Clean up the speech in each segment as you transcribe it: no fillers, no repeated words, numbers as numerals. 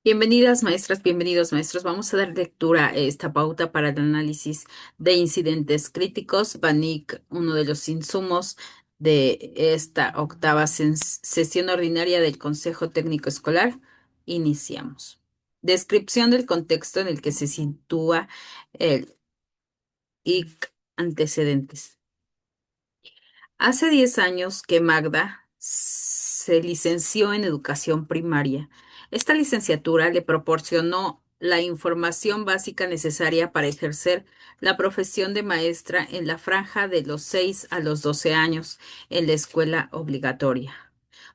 Bienvenidas maestras, bienvenidos maestros. Vamos a dar lectura a esta pauta para el análisis de incidentes críticos. BANIC, uno de los insumos de esta octava sesión ordinaria del Consejo Técnico Escolar. Iniciamos. Descripción del contexto en el que se sitúa el IC antecedentes. Hace 10 años que Magda se licenció en educación primaria. Esta licenciatura le proporcionó la información básica necesaria para ejercer la profesión de maestra en la franja de los 6 a los 12 años en la escuela obligatoria.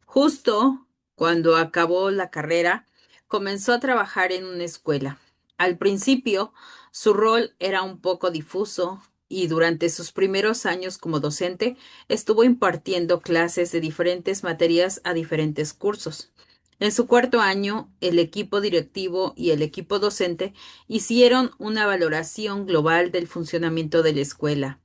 Justo cuando acabó la carrera, comenzó a trabajar en una escuela. Al principio, su rol era un poco difuso y durante sus primeros años como docente estuvo impartiendo clases de diferentes materias a diferentes cursos. En su cuarto año, el equipo directivo y el equipo docente hicieron una valoración global del funcionamiento de la escuela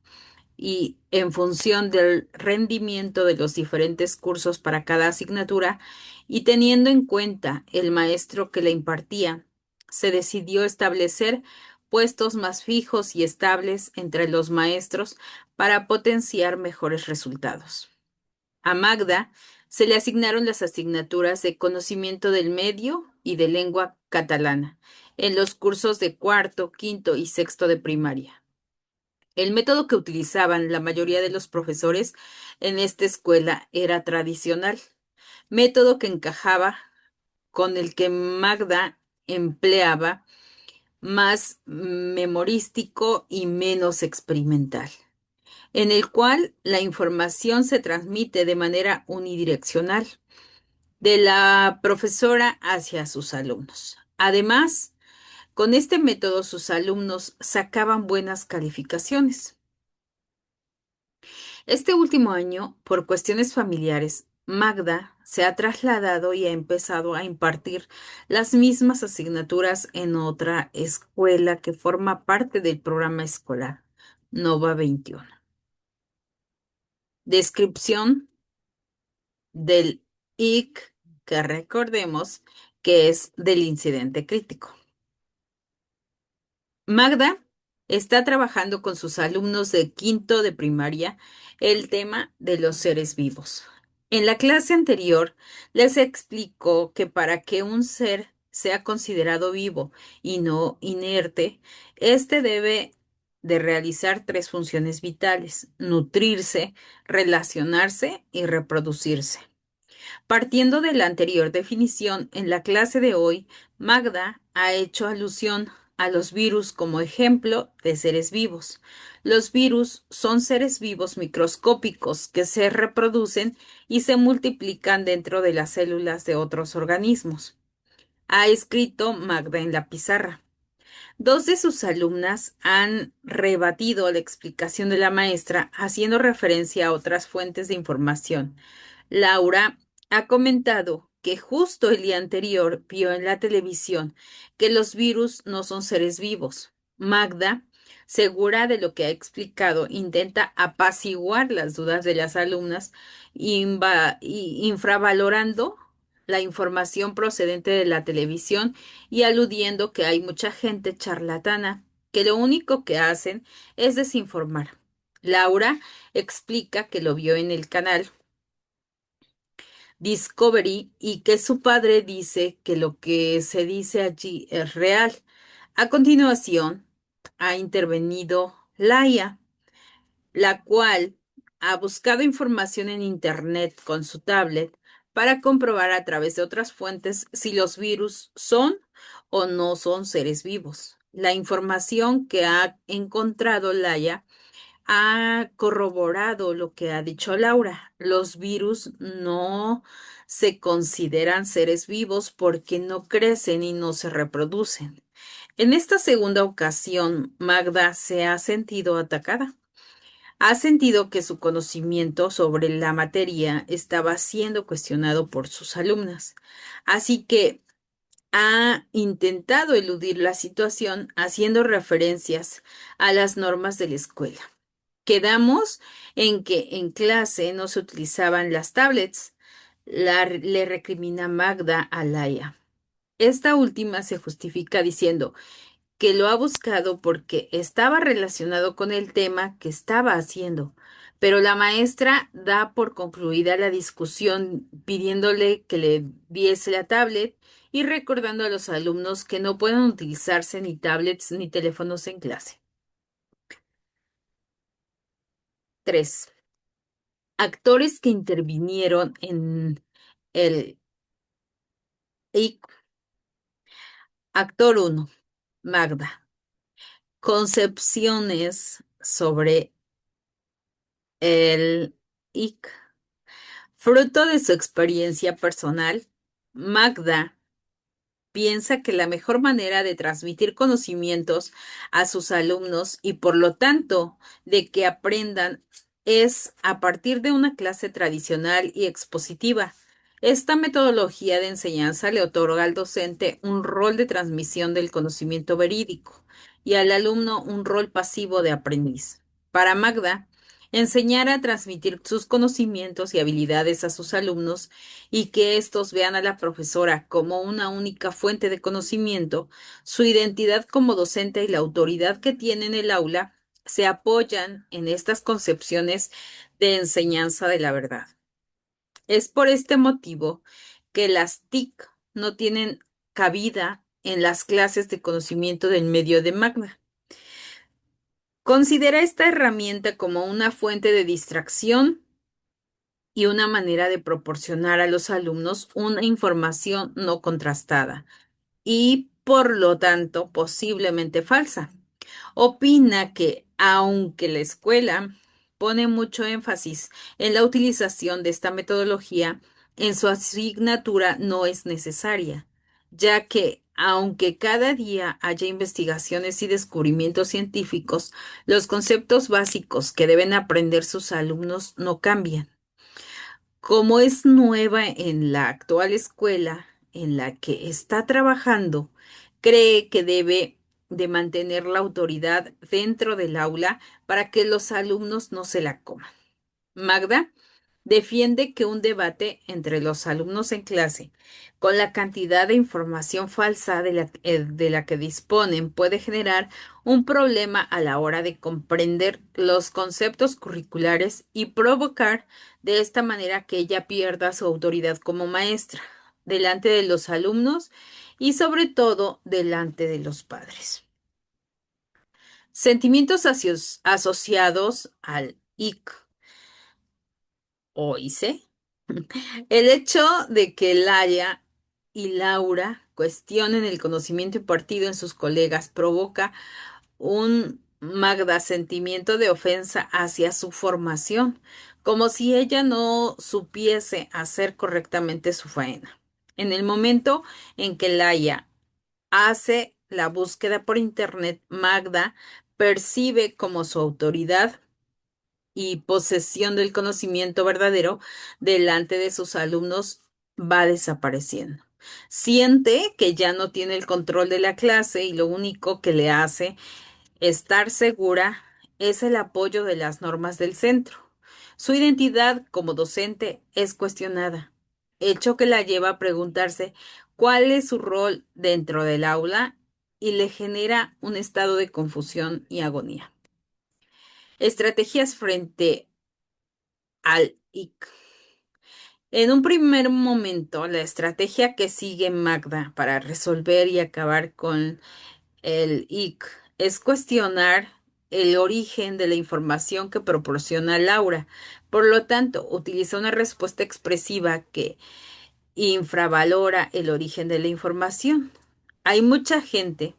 y en función del rendimiento de los diferentes cursos para cada asignatura y teniendo en cuenta el maestro que la impartía, se decidió establecer puestos más fijos y estables entre los maestros para potenciar mejores resultados. A Magda se le asignaron las asignaturas de conocimiento del medio y de lengua catalana en los cursos de cuarto, quinto y sexto de primaria. El método que utilizaban la mayoría de los profesores en esta escuela era tradicional, método que encajaba con el que Magda empleaba, más memorístico y menos experimental, en el cual la información se transmite de manera unidireccional de la profesora hacia sus alumnos. Además, con este método sus alumnos sacaban buenas calificaciones. Este último año, por cuestiones familiares, Magda se ha trasladado y ha empezado a impartir las mismas asignaturas en otra escuela que forma parte del programa escolar, Nova 21. Descripción del IC, que recordemos que es del incidente crítico. Magda está trabajando con sus alumnos de quinto de primaria el tema de los seres vivos. En la clase anterior les explicó que para que un ser sea considerado vivo y no inerte, éste debe de realizar tres funciones vitales: nutrirse, relacionarse y reproducirse. Partiendo de la anterior definición, en la clase de hoy, Magda ha hecho alusión a los virus como ejemplo de seres vivos. Los virus son seres vivos microscópicos que se reproducen y se multiplican dentro de las células de otros organismos. Ha escrito Magda en la pizarra. Dos de sus alumnas han rebatido la explicación de la maestra haciendo referencia a otras fuentes de información. Laura ha comentado que justo el día anterior vio en la televisión que los virus no son seres vivos. Magda, segura de lo que ha explicado, intenta apaciguar las dudas de las alumnas, infravalorando la información procedente de la televisión y aludiendo que hay mucha gente charlatana que lo único que hacen es desinformar. Laura explica que lo vio en el canal Discovery y que su padre dice que lo que se dice allí es real. A continuación, ha intervenido Laia, la cual ha buscado información en Internet con su tablet para comprobar a través de otras fuentes si los virus son o no son seres vivos. La información que ha encontrado Laia ha corroborado lo que ha dicho Laura. Los virus no se consideran seres vivos porque no crecen y no se reproducen. En esta segunda ocasión, Magda se ha sentido atacada. Ha sentido que su conocimiento sobre la materia estaba siendo cuestionado por sus alumnas. Así que ha intentado eludir la situación haciendo referencias a las normas de la escuela. Quedamos en que en clase no se utilizaban las tablets. Le recrimina Magda a Laia. Esta última se justifica diciendo que lo ha buscado porque estaba relacionado con el tema que estaba haciendo, pero la maestra da por concluida la discusión pidiéndole que le diese la tablet y recordando a los alumnos que no pueden utilizarse ni tablets ni teléfonos en clase. 3. Actores que intervinieron en el IC. Actor 1, Magda. Concepciones sobre el IC. Fruto de su experiencia personal, Magda piensa que la mejor manera de transmitir conocimientos a sus alumnos y por lo tanto de que aprendan es a partir de una clase tradicional y expositiva. Esta metodología de enseñanza le otorga al docente un rol de transmisión del conocimiento verídico y al alumno un rol pasivo de aprendiz. Para Magda, enseñar a transmitir sus conocimientos y habilidades a sus alumnos y que éstos vean a la profesora como una única fuente de conocimiento, su identidad como docente y la autoridad que tiene en el aula se apoyan en estas concepciones de enseñanza de la verdad. Es por este motivo que las TIC no tienen cabida en las clases de conocimiento del medio de Magna. Considera esta herramienta como una fuente de distracción y una manera de proporcionar a los alumnos una información no contrastada y, por lo tanto, posiblemente falsa. Opina que, aunque la escuela pone mucho énfasis en la utilización de esta metodología, en su asignatura no es necesaria, ya que, aunque cada día haya investigaciones y descubrimientos científicos, los conceptos básicos que deben aprender sus alumnos no cambian. Como es nueva en la actual escuela en la que está trabajando, cree que debe de mantener la autoridad dentro del aula para que los alumnos no se la coman. Magda defiende que un debate entre los alumnos en clase con la cantidad de información falsa de la que disponen puede generar un problema a la hora de comprender los conceptos curriculares y provocar de esta manera que ella pierda su autoridad como maestra delante de los alumnos y sobre todo delante de los padres. Sentimientos asociados al IC o IC. El hecho de que Laia y Laura cuestionen el conocimiento impartido en sus colegas provoca un magda sentimiento de ofensa hacia su formación, como si ella no supiese hacer correctamente su faena. En el momento en que Laia hace la búsqueda por internet, Magda percibe como su autoridad y posesión del conocimiento verdadero delante de sus alumnos va desapareciendo. Siente que ya no tiene el control de la clase y lo único que le hace estar segura es el apoyo de las normas del centro. Su identidad como docente es cuestionada, hecho que la lleva a preguntarse cuál es su rol dentro del aula y le genera un estado de confusión y agonía. Estrategias frente al IC. En un primer momento, la estrategia que sigue Magda para resolver y acabar con el IC es cuestionar el origen de la información que proporciona Laura. Por lo tanto, utiliza una respuesta expresiva que infravalora el origen de la información. Hay mucha gente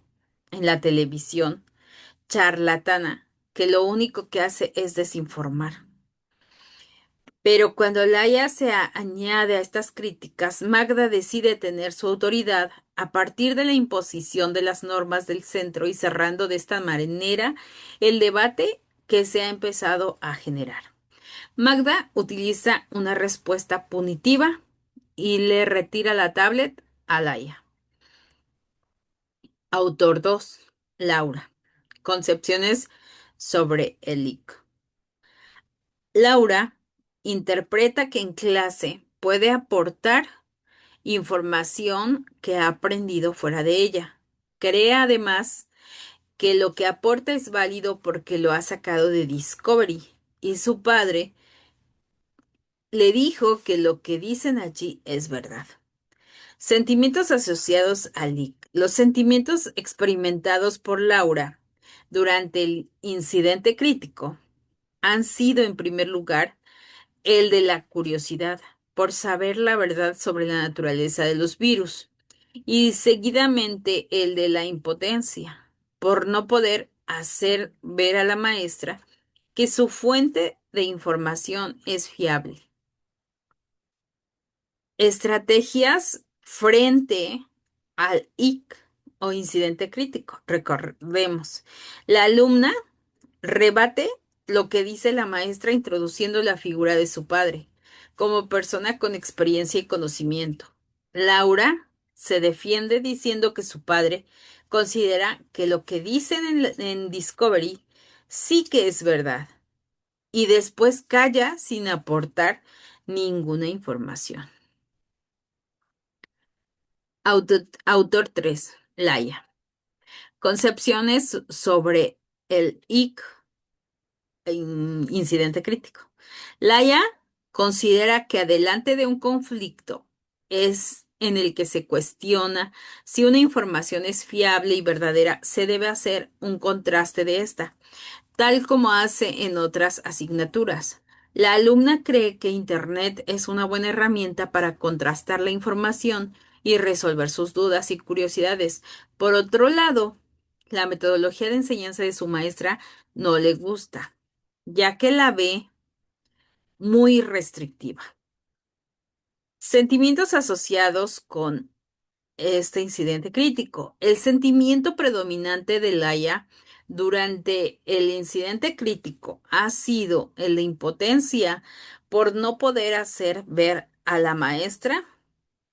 en la televisión charlatana que lo único que hace es desinformar. Pero cuando Laia añade a estas críticas, Magda decide tener su autoridad a partir de la imposición de las normas del centro y cerrando de esta manera el debate que se ha empezado a generar. Magda utiliza una respuesta punitiva y le retira la tablet a Laia. Autor 2, Laura. Concepciones sobre el IC. Laura interpreta que en clase puede aportar información que ha aprendido fuera de ella. Cree además que lo que aporta es válido porque lo ha sacado de Discovery y su padre le dijo que lo que dicen allí es verdad. Sentimientos asociados al leak. Los sentimientos experimentados por Laura durante el incidente crítico han sido, en primer lugar, el de la curiosidad por saber la verdad sobre la naturaleza de los virus y seguidamente el de la impotencia por no poder hacer ver a la maestra que su fuente de información es fiable. Estrategias frente al IC o incidente crítico. Recordemos, la alumna rebate lo que dice la maestra introduciendo la figura de su padre como persona con experiencia y conocimiento. Laura se defiende diciendo que su padre considera que lo que dicen en Discovery sí que es verdad y después calla sin aportar ninguna información. Autor 3, Laia. Concepciones sobre el IC, incidente crítico. Laia considera que adelante de un conflicto es en el que se cuestiona si una información es fiable y verdadera, se debe hacer un contraste de esta tal como hace en otras asignaturas. La alumna cree que Internet es una buena herramienta para contrastar la información y resolver sus dudas y curiosidades. Por otro lado, la metodología de enseñanza de su maestra no le gusta, ya que la ve muy restrictiva. Sentimientos asociados con este incidente crítico. El sentimiento predominante de Laia durante el incidente crítico ha sido el de impotencia por no poder hacer ver a la maestra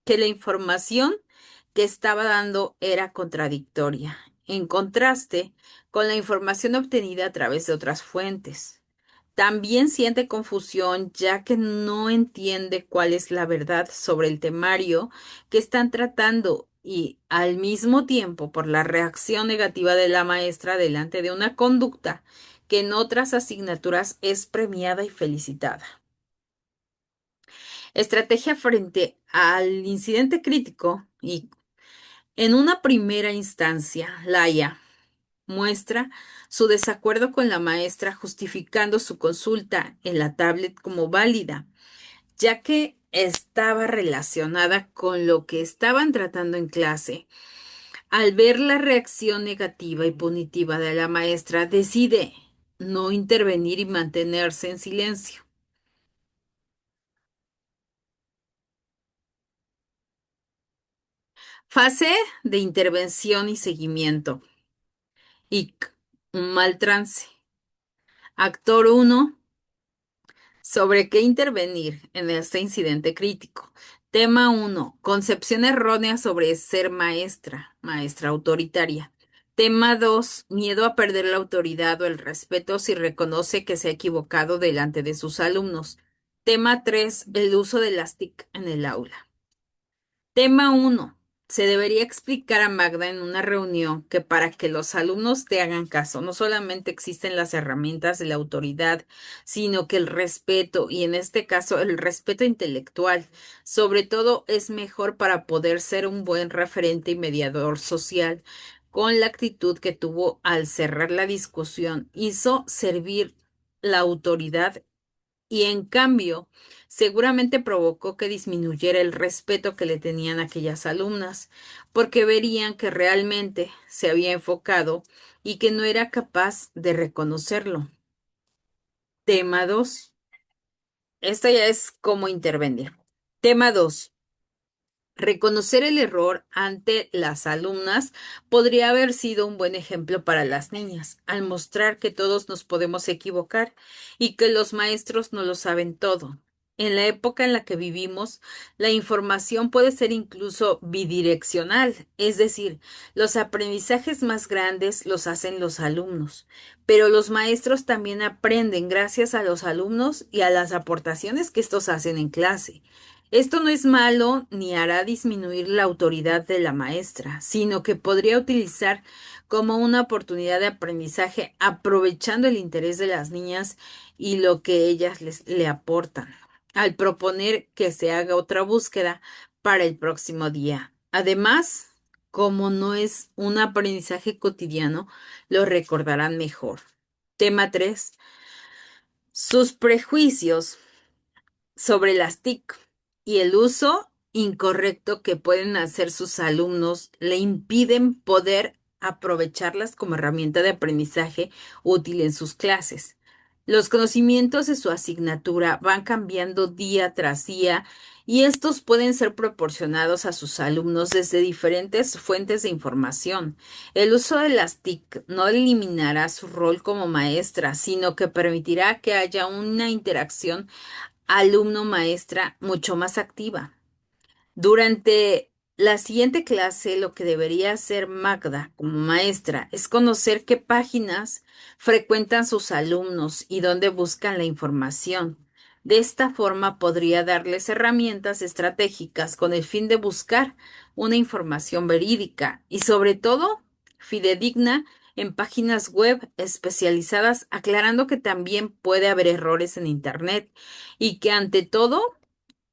que la información que estaba dando era contradictoria, en contraste con la información obtenida a través de otras fuentes. También siente confusión ya que no entiende cuál es la verdad sobre el temario que están tratando y al mismo tiempo por la reacción negativa de la maestra delante de una conducta que en otras asignaturas es premiada y felicitada. Estrategia frente al incidente crítico y en una primera instancia, Laia muestra su desacuerdo con la maestra justificando su consulta en la tablet como válida, ya que estaba relacionada con lo que estaban tratando en clase. Al ver la reacción negativa y punitiva de la maestra, decide no intervenir y mantenerse en silencio. Fase de intervención y seguimiento. IC. Un mal trance. Actor 1. ¿Sobre qué intervenir en este incidente crítico? Tema 1. Concepción errónea sobre ser maestra, maestra autoritaria. Tema 2. Miedo a perder la autoridad o el respeto si reconoce que se ha equivocado delante de sus alumnos. Tema 3. El uso de las TIC en el aula. Tema 1. Se debería explicar a Magda en una reunión que para que los alumnos te hagan caso, no solamente existen las herramientas de la autoridad, sino que el respeto, y en este caso el respeto intelectual, sobre todo es mejor para poder ser un buen referente y mediador social. Con la actitud que tuvo al cerrar la discusión, hizo servir la autoridad y en cambio, seguramente provocó que disminuyera el respeto que le tenían aquellas alumnas, porque verían que realmente se había enfocado y que no era capaz de reconocerlo. Tema 2. Esto ya es cómo intervenir. Tema 2. Reconocer el error ante las alumnas podría haber sido un buen ejemplo para las niñas, al mostrar que todos nos podemos equivocar y que los maestros no lo saben todo. En la época en la que vivimos, la información puede ser incluso bidireccional, es decir, los aprendizajes más grandes los hacen los alumnos, pero los maestros también aprenden gracias a los alumnos y a las aportaciones que estos hacen en clase. Esto no es malo ni hará disminuir la autoridad de la maestra, sino que podría utilizar como una oportunidad de aprendizaje aprovechando el interés de las niñas y lo que ellas le aportan, al proponer que se haga otra búsqueda para el próximo día. Además, como no es un aprendizaje cotidiano, lo recordarán mejor. Tema 3: sus prejuicios sobre las TIC y el uso incorrecto que pueden hacer sus alumnos le impiden poder aprovecharlas como herramienta de aprendizaje útil en sus clases. Los conocimientos de su asignatura van cambiando día tras día y estos pueden ser proporcionados a sus alumnos desde diferentes fuentes de información. El uso de las TIC no eliminará su rol como maestra, sino que permitirá que haya una interacción alumno-maestra mucho más activa. Durante la siguiente clase, lo que debería hacer Magda como maestra es conocer qué páginas frecuentan sus alumnos y dónde buscan la información. De esta forma podría darles herramientas estratégicas con el fin de buscar una información verídica y sobre todo fidedigna en páginas web especializadas, aclarando que también puede haber errores en Internet y que ante todo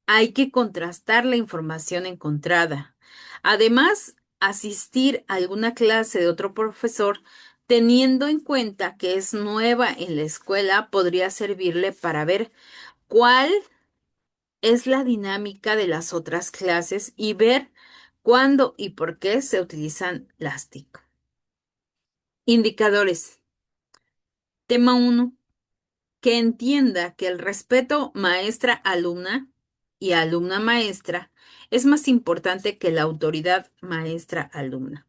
hay que contrastar la información encontrada. Además, asistir a alguna clase de otro profesor, teniendo en cuenta que es nueva en la escuela, podría servirle para ver cuál es la dinámica de las otras clases y ver cuándo y por qué se utilizan las TIC. Indicadores. Tema 1: que entienda que el respeto maestra-alumna y alumna-maestra es más importante que la autoridad maestra-alumna,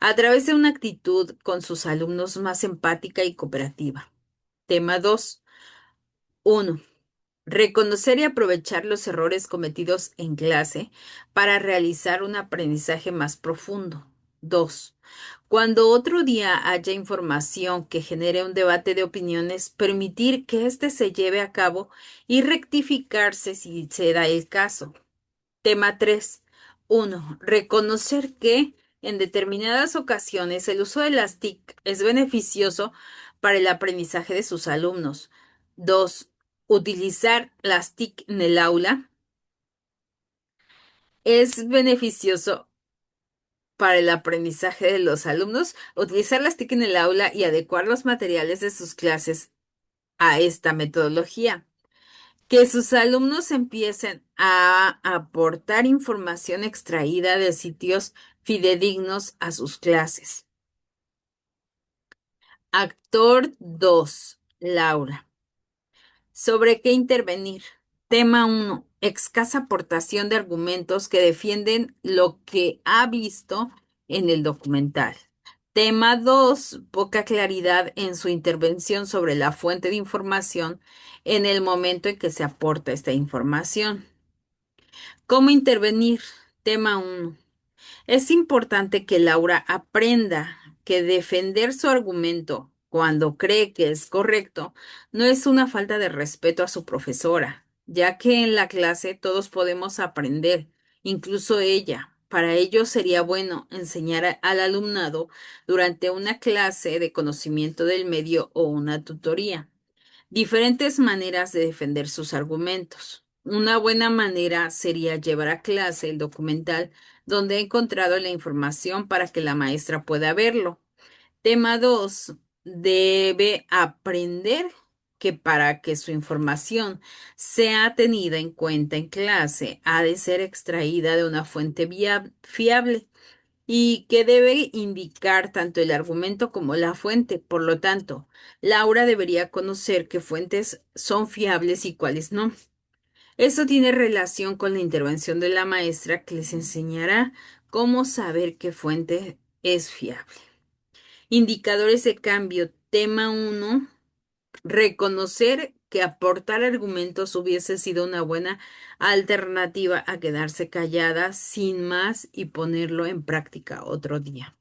a través de una actitud con sus alumnos más empática y cooperativa. Tema 2. 1. Reconocer y aprovechar los errores cometidos en clase para realizar un aprendizaje más profundo. 2. Cuando otro día haya información que genere un debate de opiniones, permitir que éste se lleve a cabo y rectificarse si se da el caso. Tema 3. 1. Reconocer que en determinadas ocasiones el uso de las TIC es beneficioso para el aprendizaje de sus alumnos. 2. Utilizar las TIC en el aula es beneficioso para el aprendizaje de los alumnos. Utilizar las TIC en el aula y adecuar los materiales de sus clases a esta metodología. Que sus alumnos empiecen a aportar información extraída de sitios fidedignos a sus clases. Actor 2, Laura. ¿Sobre qué intervenir? Tema 1. Escasa aportación de argumentos que defienden lo que ha visto en el documental. Tema 2. Poca claridad en su intervención sobre la fuente de información en el momento en que se aporta esta información. ¿Cómo intervenir? Tema 1. Es importante que Laura aprenda que defender su argumento cuando cree que es correcto no es una falta de respeto a su profesora, ya que en la clase todos podemos aprender, incluso ella. Para ello sería bueno enseñar al alumnado durante una clase de conocimiento del medio o una tutoría. Diferentes maneras de defender sus argumentos. Una buena manera sería llevar a clase el documental donde he encontrado la información para que la maestra pueda verlo. Tema 2. Debe aprender que para que su información sea tenida en cuenta en clase, ha de ser extraída de una fuente fiable y que debe indicar tanto el argumento como la fuente. Por lo tanto, Laura debería conocer qué fuentes son fiables y cuáles no. Eso tiene relación con la intervención de la maestra que les enseñará cómo saber qué fuente es fiable. Indicadores de cambio. Tema 1. Reconocer que aportar argumentos hubiese sido una buena alternativa a quedarse callada sin más y ponerlo en práctica otro día.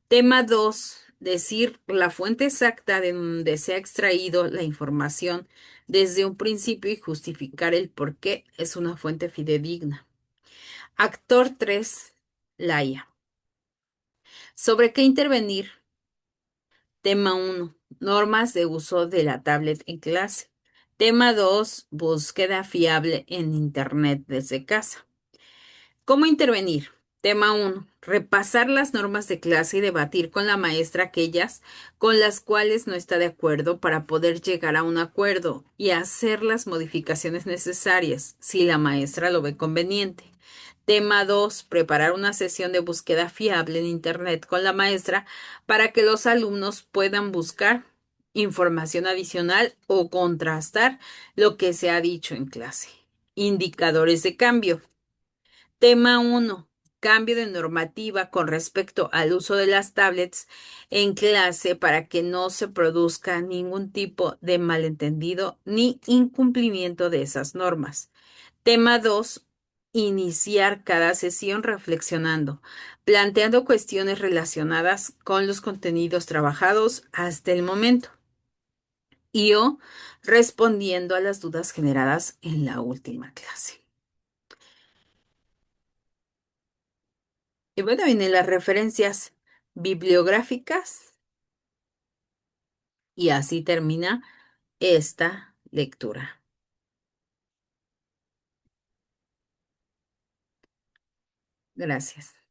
Tema 2. decir la fuente exacta de donde se ha extraído la información desde un principio y justificar el por qué es una fuente fidedigna. Actor 3, Laia. ¿Sobre qué intervenir? Tema 1. Normas de uso de la tablet en clase. Tema 2. Búsqueda fiable en Internet desde casa. ¿Cómo intervenir? Tema 1. Repasar las normas de clase y debatir con la maestra aquellas con las cuales no está de acuerdo para poder llegar a un acuerdo y hacer las modificaciones necesarias si la maestra lo ve conveniente. Tema 2. Preparar una sesión de búsqueda fiable en Internet con la maestra para que los alumnos puedan buscar información adicional o contrastar lo que se ha dicho en clase. Indicadores de cambio. Tema 1. Cambio de normativa con respecto al uso de las tablets en clase para que no se produzca ningún tipo de malentendido ni incumplimiento de esas normas. Tema 2. Iniciar cada sesión reflexionando, planteando cuestiones relacionadas con los contenidos trabajados hasta el momento y o respondiendo a las dudas generadas en la última clase. Y bueno, vienen las referencias bibliográficas y así termina esta lectura. Gracias.